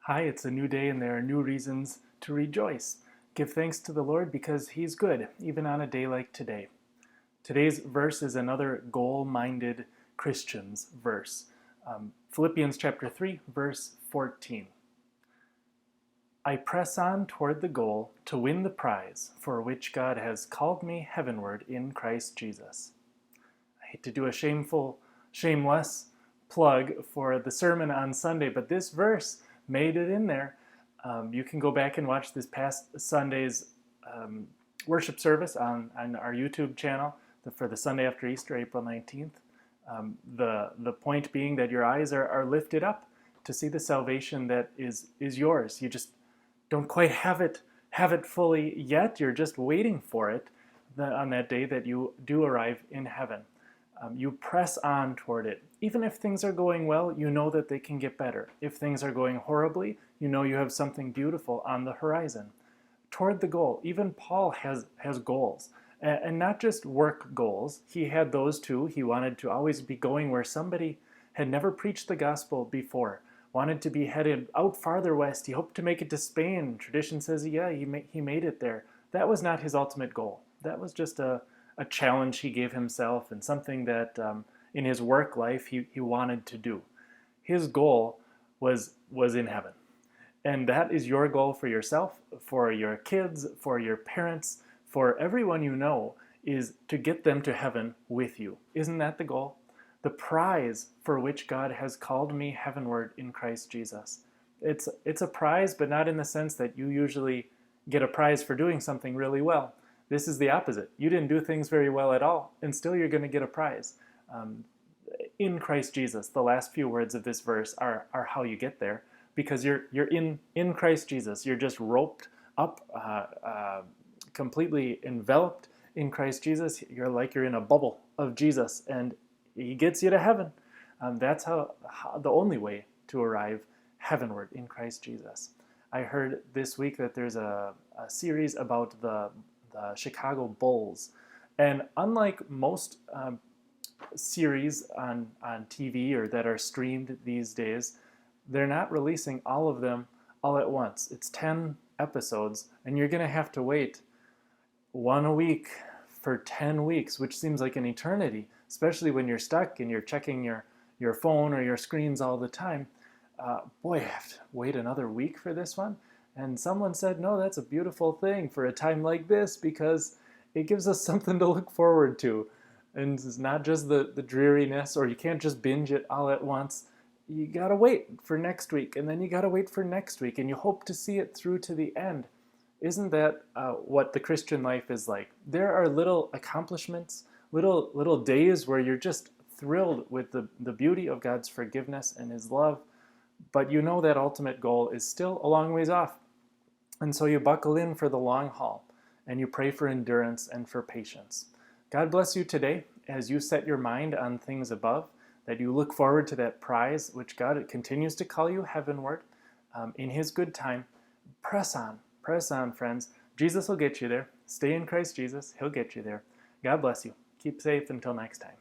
Hi, it's a new day and there are new reasons to rejoice. Give thanks to the Lord because He's good, even on a day like today. Today's verse is another goal-minded Christian's verse. Philippians chapter 3, verse 14. I press on toward the goal to win the prize for which God has called me heavenward in Christ Jesus. I hate to do a shameless plug for the sermon on Sunday, but this verse made it in there. You can go back and watch this past Sunday's worship service on our YouTube channel for the Sunday after Easter, April 19th. The point being that your eyes are lifted up to see the salvation that is yours. You just don't quite have it fully yet. You're just waiting for it on that day that you do arrive in heaven. You press on toward it. Even if things are going well, you know that they can get better. If things are going horribly, you know you have something beautiful on the horizon. Toward the goal. Even Paul has goals. And not just work goals. He had those too. He wanted to always be going where somebody had never preached the gospel before. Wanted to be headed out farther west. He hoped to make it to Spain. Tradition says, yeah, he made it there. That was not his ultimate goal. That was just a challenge he gave himself and something that in his work life he wanted to do. His goal was in heaven. And that is your goal for yourself, for your kids, for your parents, for everyone you know, is to get them to heaven with you. Isn't that the goal? The prize for which God has called me heavenward in Christ Jesus. It's a prize, but not in the sense that you usually get a prize for doing something really well. This is the opposite. You didn't do things very well at all, and still you're going to get a prize. In Christ Jesus, the last few words of this verse are how you get there, because you're in Christ Jesus. You're just roped up, completely enveloped in Christ Jesus. You're like you're in a bubble of Jesus, and He gets you to heaven. That's how the only way to arrive heavenward in Christ Jesus. I heard this week that there's a series about the Chicago Bulls. And unlike most series on TV or that are streamed these days, they're not releasing all of them all at once. It's 10 episodes, and you're going to have to wait one a week for 10 weeks, which seems like an eternity, especially when you're stuck and you're checking your phone or your screens all the time. Boy, I have to wait another week for this one. And someone said, no, that's a beautiful thing for a time like this because it gives us something to look forward to. And it's not just the dreariness, or you can't just binge it all at once. You got to wait for next week, and then you got to wait for next week, and you hope to see it through to the end. Isn't that what the Christian life is like? There are little accomplishments, little days where you're just thrilled with the beauty of God's forgiveness and His love, but you know that ultimate goal is still a long ways off. And so you buckle in for the long haul, and you pray for endurance and for patience. God bless you today as you set your mind on things above, that you look forward to that prize which God continues to call you heavenward in His good time. Press on, friends. Jesus will get you there. Stay in Christ Jesus. He'll get you there. God bless you. Keep safe until next time.